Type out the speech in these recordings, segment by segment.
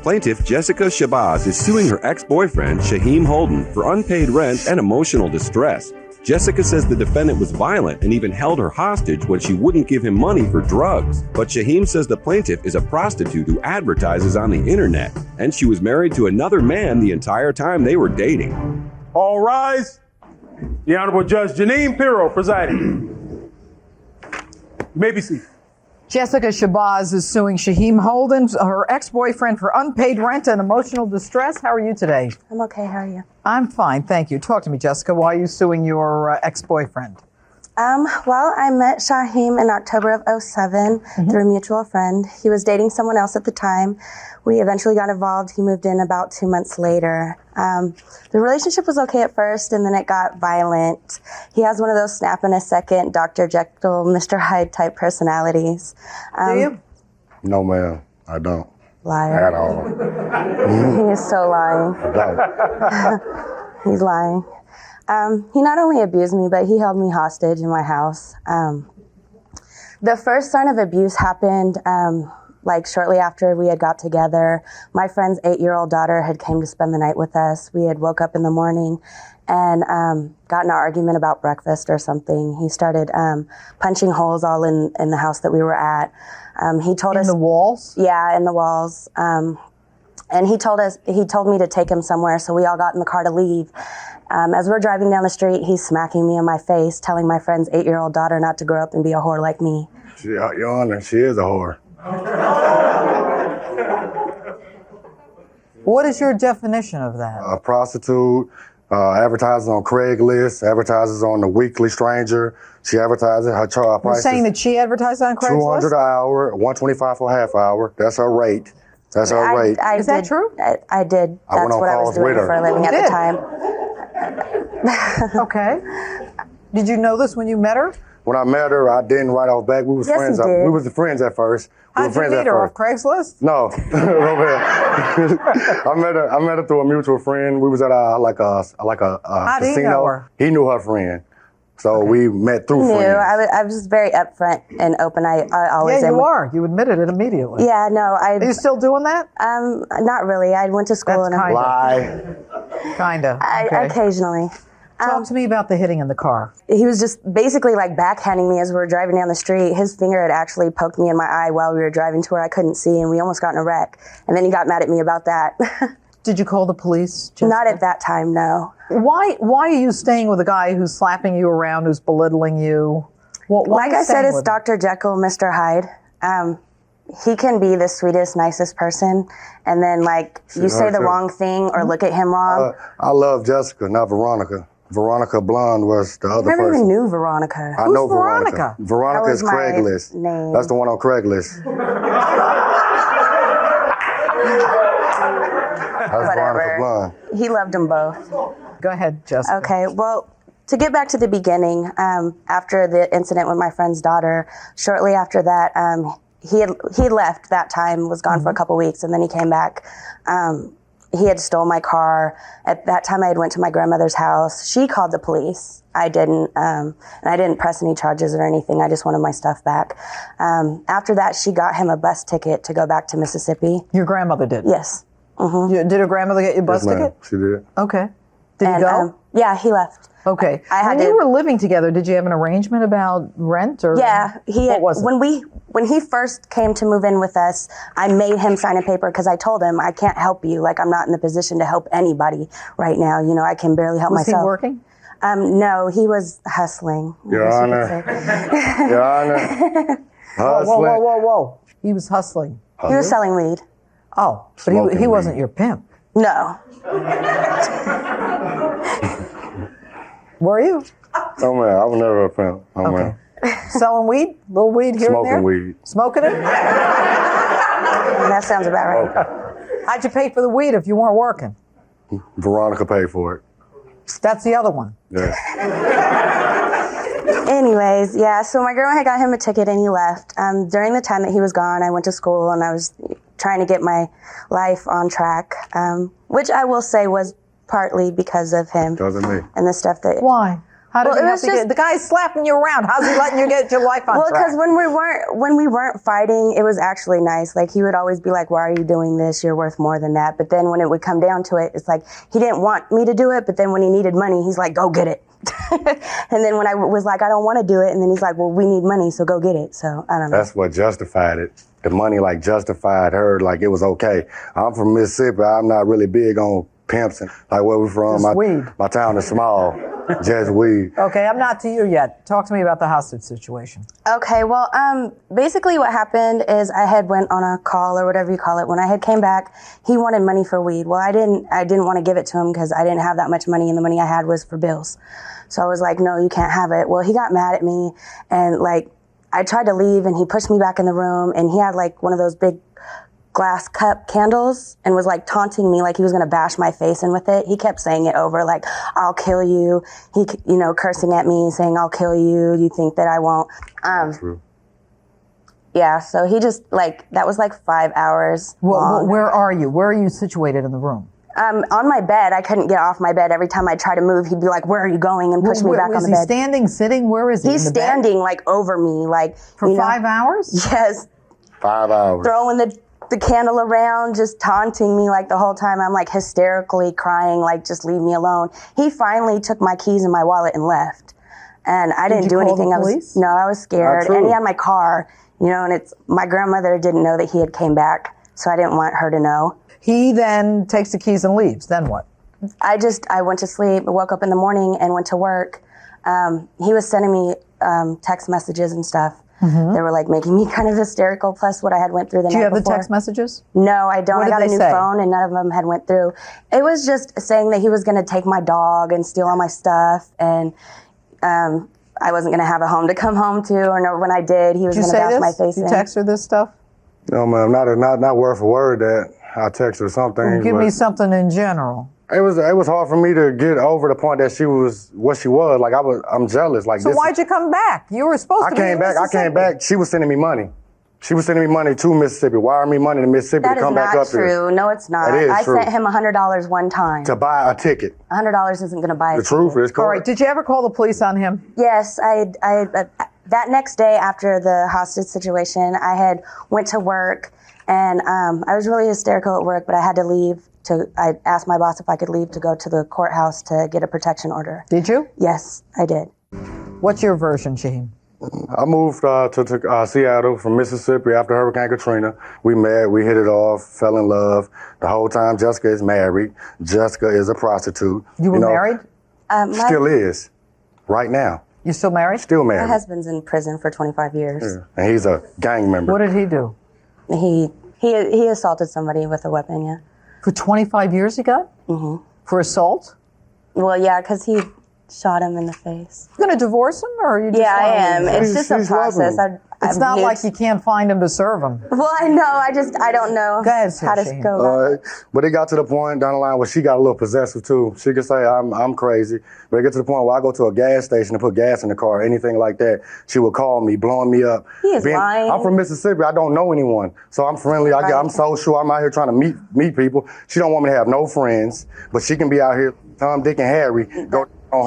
Plaintiff Jessica Shabazz is suing her ex-boyfriend, Shaheem Holden, for unpaid rent and emotional distress. Jessica says the defendant was violent and even held her hostage when she wouldn't give him money for drugs. But Shaheem says the plaintiff is a prostitute who advertises on the internet, and she was married to another man the entire time they were dating. All rise. The Honorable Judge Jeanine Pirro presiding. You may be seated. Jessica Shabazz is suing Shaheem Holden, her ex-boyfriend, for unpaid rent and emotional distress. How are you today? I'm okay. How are you? I'm fine, thank you. Talk to me, Jessica. Why are you suing your ex-boyfriend? Well, I met Shaheem in October of 2007 through a mutual friend. He was dating someone else at the time. We eventually got involved. He moved in about 2 months later. The relationship was okay at first, and then it got violent. He has one of those snap in a second, Dr. Jekyll, Mr. Hyde type personalities. Do you? No, ma'am, I don't. Liar. At all. He is so lying. I don't. He's lying. He not only abused me, but he held me hostage in my house. The first sign of abuse happened shortly after we had got together. My friend's 8-year-old daughter had came to spend the night with us. We had woke up in the morning and got in an argument about breakfast or something. He started punching holes all in the house that we were at. He told us— In the walls? Yeah, in the walls. And he told me to take him somewhere, so we all got in the car to leave. As we're driving down the street, he's smacking me in my face, telling my friend's 8-year-old daughter not to grow up and be a whore like me. Your Honor, she is a whore. What is your definition of that? A prostitute, advertises on Craigslist, advertises on the Weekly Stranger. She advertises her You're price. saying that she advertised on Craigslist? $200 an hour, $125 for a half hour. That's her rate. That's her rate. Is that true? I did. I went That's on what I was calls doing with her. for a living at the time. Okay. Did you know this when you met her? When I met her, I didn't write off back. We was Yes, friends. you did. We was friends at first. How'd you meet her, off Craigslist? No. I met her through a mutual friend. We was at a How do you casino. know her? He knew her friend. So we met through He knew. friends. I was very upfront and open. I always Yeah, am. you are. You admitted it immediately. Yeah, no, Are you still doing that? not really. I went to school That's and kind of. Lie. Kinda. I Okay. occasionally. Talk to me about the hitting in the car. He was just basically like backhanding me as we were driving down the street. His finger had actually poked me in my eye while we were driving to where I couldn't see, and we almost got in a wreck. And then he got mad at me about that. Did you call the police? Jessica? Not at that time, no. Why are you staying with a guy who's slapping you around, who's belittling you? Why Like are you I said, staying it's with him? Dr. Jekyll, Mr. Hyde. He can be the sweetest, nicest person, and then you say the wrong thing or look at him wrong. I love Jessica, not Veronica. Veronica Blonde was the other I never person. even knew Veronica. I Who's know Veronica? Veronica That is was my Craigslist. name. That's the one on Craigslist. That's Veronica Blonde. He loved them both. Go ahead, Jessica. Okay, well, to get back to the beginning, after the incident with my friend's daughter, shortly after that, he left that time, was gone for a couple weeks, and then he came back. He had stole my car. At that time, I had went to my grandmother's house. She called the police. I didn't, and I didn't press any charges or anything. I just wanted my stuff back. After that, she got him a bus ticket to go back to Mississippi. Your grandmother did? Yes. Did her grandmother get you a bus Yes, ma'am. ticket? She did. Okay. Did And, you go? yeah, he left. Okay. When to- you were living together, did you have an arrangement about rent or? Yeah, What was it? When he first came to move in with us, I made him sign a paper because I told him I can't help you. Like, I'm not in the position to help anybody right now. You know, I can barely help Was myself. he working? No, he was hustling. Your Honor. Your Honor. Hustling. Whoa. He was hustling. He was selling weed. Oh, but Smoking he wasn't weed. your pimp. No. Were you? Oh, man, I was never a pimp. Oh, man. Selling weed? Little weed here and there? Smoking weed. Smoking it? That sounds about right. Okay. How'd you pay for the weed if you weren't working? Veronica paid for it. That's the other one. Yeah. Anyways, yeah, so my grandma had got him a ticket and he left. During the time that he was gone, I went to school and I was trying to get my life on track, which I will say was partly because of him. Because of me. And the stuff that... Why? How did Well, he it help was you just- the guy's slapping you around. How's he letting you get your life on Well, track? because when we weren't fighting, it was actually nice. Like, he would always be like, "Why are you doing this? You're worth more than that." But then when it would come down to it, it's like he didn't want me to do it. But then when he needed money, he's like, "Go get it." And then when I was like, "I don't want to do it," and then he's like, "Well, we need money, so go get it." So I don't know. That's what justified it. The money like justified her, like it was okay. I'm from Mississippi. I'm not really big on pimps and like where we from. Just weed. My town is small. Just weed. Okay, I'm not to you yet. Talk to me about the hostage situation. Okay, well, basically what happened is I had went on a call or whatever you call it. When I had came back, he wanted money for weed. Well, I didn't want to give it to him because I didn't have that much money, and the money I had was for bills. So I was like, "No, you can't have it." Well, he got mad at me, and like I tried to leave, and he pushed me back in the room, and he had like one of those big glass cup candles and was like taunting me like he was going to bash my face in with it. He kept saying it over like, "I'll kill you." He, cursing at me saying, "I'll kill you. You think that I won't?" True. Yeah, so he just like, that was like 5 hours long. Where are you? Where are you situated in the room? On my bed. I couldn't get off my bed. Every time I try to move, he'd be like, "Where are you going?" and push me back on the Is he bed. standing, sitting? Where is he? He's in the bed? standing like over me, like For 5 hours? Yes, 5 hours. throwing the candle around, just taunting me like the whole time. I'm like hysterically crying, like, "Just leave me alone." He finally took my keys and my wallet and left. And I didn't you do call anything. the police? I was scared. Not And he true. had my car, and it's my grandmother didn't know that he had came back, so I didn't want her to know. He then takes the keys and leaves. Then what? I went to sleep, woke up in the morning and went to work. He was sending me text messages and stuff. They were like making me kind of hysterical, plus what I had went through the Do you night have before. the text messages? No, I don't. What I did got a they new say? phone and none of them had went through. It was just saying that he was going to take my dog and steal all my stuff, and I wasn't going to have a home to come home to, or when I did, he was Did you going to say bash this? my face You in. text her this stuff? No, man, not word for word that I text her something. Give me something in general. It was hard for me to get over the point that she was what she was. Like I'm jealous. Like So this. why'd you come back? You were supposed I to be in came back. I Mississippi. came back. She was sending me money. She was sending me money to Mississippi, wiring me money to Mississippi That to is come back not up here true. No, it's not. That is I true. sent him $100 one time. to buy a ticket. $100 isn't going to buy a The truth ticket. is correct. All right, did you ever call the police on him? Yes, that next day after the hostage situation, I had went to work, and I was really hysterical at work, but I had to leave. I asked my boss if I could leave to go to the courthouse to get a protection order. Did you? Yes, I did. What's your version, Shaheem? I moved to Seattle from Mississippi after Hurricane Katrina. We met, we hit it off, fell in love. The whole time Jessica is married. Jessica is a prostitute. You were married? Still is, right now. You still married? Still My married. husband's in prison for 25 years. Yeah. And he's a gang member. What did he do? He assaulted somebody with a weapon, yeah. For 25 years he got? Mm-hmm. For assault? Well, yeah, because he shot him in the face. You going to divorce him, or are you just Yeah, I wanna am. leave him? It's just a She's loving process. him. It's not like you can't find him to serve him. Well, I know. I don't know Go ahead, how to Shane. go about it. But it got to the point down the line where she got a little possessive too. She could say I'm crazy, but it get to the point where I go to a gas station to put gas in the car, or anything like that. She would call me, blowing me up. He is lying. I'm from Mississippi. I don't know anyone, so I'm friendly. I'm social. I'm out here trying to meet people. She don't want me to have no friends, but she can be out here, Tom, Dick, and Harry, go on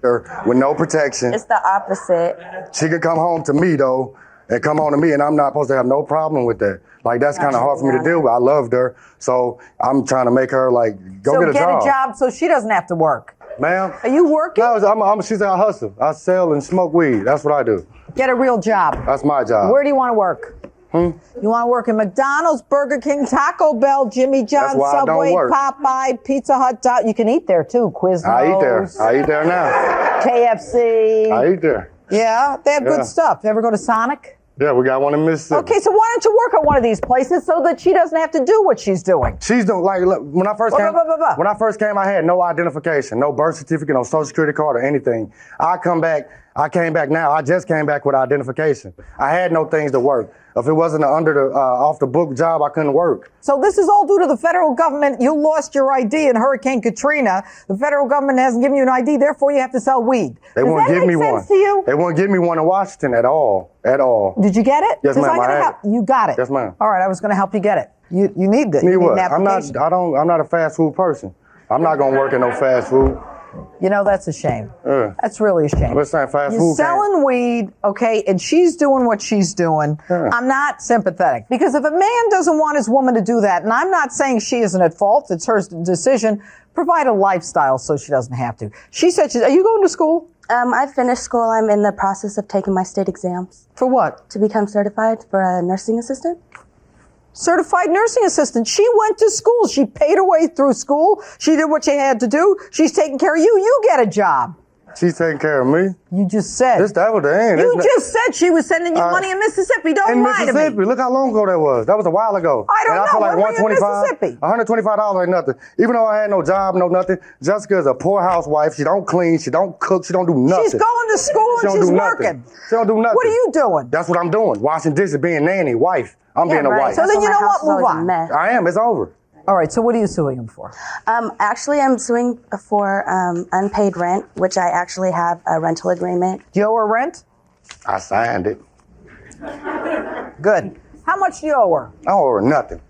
her with no protection. It's the opposite. She could come home to me though, and come home to me, and I'm not supposed to have no problem with that. Like, that's kind of hard for me to deal with. I loved her, so I'm trying to make her like go get a job. So get a job so she doesn't have to work. Ma'am? Are you working? No, she's a hustle. I sell and smoke weed. That's what I do. Get a real job. That's my job. Where do you want to work? You want to work in McDonald's, Burger King, Taco Bell, Jimmy John's, why I don't Subway, work. Popeye, Pizza Hut. You can eat there too. Quiznos. I eat there now. KFC. I eat there. Yeah, they have Yeah. good stuff. You ever go to Sonic? Yeah, we got one in Mississippi. Okay, so why don't you work at one of these places so that she doesn't have to do what she's doing? She's doing, like, look, when I first came, Blah. I had no identification, no birth certificate, no social security card or anything. I came back now. I just came back with identification. I had no things to work. If it wasn't off the book job, I couldn't work. So this is all due to the federal government. You lost your ID in Hurricane Katrina. The federal government hasn't given you an ID, therefore you have to sell weed. They Does won't that give make me sense one. to you? They won't give me one in Washington at all. At all. Did you get it? Yes, 'Cause ma'am, I'm gonna I had help. You got it. Yes, ma'am. All right, I was going to help you get it. You need this. Need You what? need an I'm application. not a fast food person. I'm not gonna work in no fast food. You know, that's a shame. That's really a shame. Let's say fast You're food. selling weed, okay, and she's doing what she's doing. I'm not sympathetic. Because if a man doesn't want his woman to do that, and I'm not saying she isn't at fault, it's her decision, provide a lifestyle so she doesn't have to. She said, are you going to school? I finished school. I'm in the process of taking my state exams. For what? To become certified for a nursing assistant. Certified nursing assistant. She went to school. She paid her way through school. She did what she had to do. She's taking care of you. You get a job. She's taking care of me. You just said. That was the end. You just said she was sending you money in Mississippi. Don't in lie to Mississippi. me. Look how long ago that was. That was a while ago. I don't and know. I feel like When were you in Mississippi? $125 ain't nothing. Even though I had no job, no nothing. Jessica is a poor housewife. She don't clean. She don't cook. She don't do nothing. She's going to school and she's working. She don't do nothing. What are you doing? That's what I'm doing. Washing dishes, being nanny, wife. I'm being a wife. So then you know what? Move on. I am. It's over. All right. So what are you suing him for? Actually, I'm suing for unpaid rent, which I actually have a rental agreement. Do you owe her rent? I signed it. Good. How much do you owe her? I owe her nothing.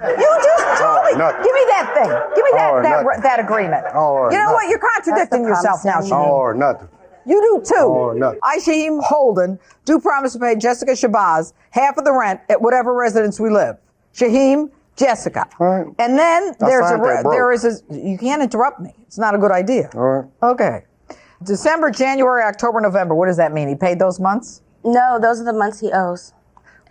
You just told me. Nothing. Give me that thing. Give me that agreement. Oh, you know what? You're contradicting yourself now, I Jeanine. owe her nothing. You do too. Oh, nothing. I, Shaheem Holden, do promise to pay Jessica Shabazz half of the rent at whatever residence we live. Shaheem, Jessica. All right. And then there is a, you can't interrupt me. It's not a good idea. All right. Okay. December, January, October, November. What does that mean? He paid those months? No, those are the months he owes.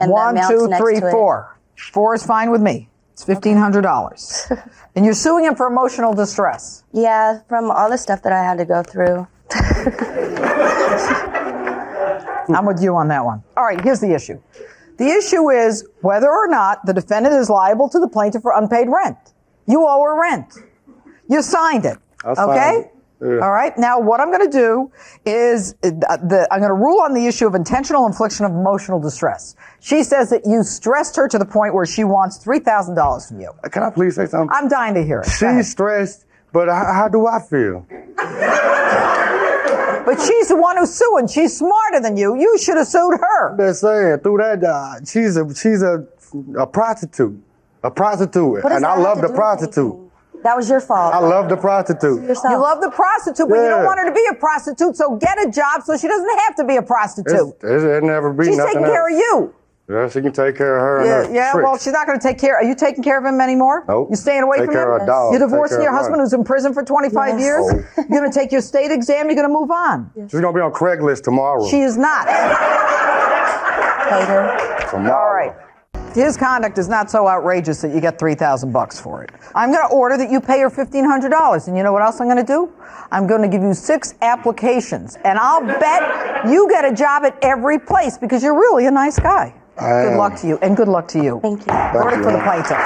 And the 1, amounts 2, next 3, to it. 4. 4 is fine with me. It's $1,500. And you're suing him for emotional distress. Yeah, from all the stuff that I had to go through. I'm with you on that one. All right, here's the issue. The issue is whether or not the defendant is liable to the plaintiff for unpaid rent. You owe her rent. You signed it. I signed okay? it. Yeah. All right. Now, what I'm going to do is I'm going to rule on the issue of intentional infliction of emotional distress. She says that you stressed her to the point where she wants $3,000 from you. Can I please say something? I'm dying to hear it. Go She's ahead. stressed, but how do I feel? But she's the one who's suing. She's smarter than you. You should have sued her. They're saying through that, she's a prostitute. A prostitute. What does And I that have love to the do with prostitute. anything? That was your fault. I love the prostitute. Yourself. You love the prostitute, but you don't Yeah. want her to be a prostitute, so get a job so she doesn't have to be a prostitute. It'll never be She's nothing taking else. care of you. Yeah, she can take care of her Yeah, and her yeah. tricks. Well, she's not going to take care. Are you taking care of him anymore? Nope. You staying away Take from care him? of a dog. You're Take divorcing care your of husband mine. who's in prison for 25 Yes. years? Oh. You're going to take your state exam. You're going to move on. She's going to be on Craigslist tomorrow. She is not. Hater. Tomorrow. All right. His conduct is not so outrageous that you get $3,000 for it. I'm going to order that you pay her $1,500. And you know what else I'm going to do? I'm going to give you 6 applications. And I'll bet you get a job at every place because you're really a nice guy. Good luck to you. And good luck to you. Thank you. Verdict for the plaintiff.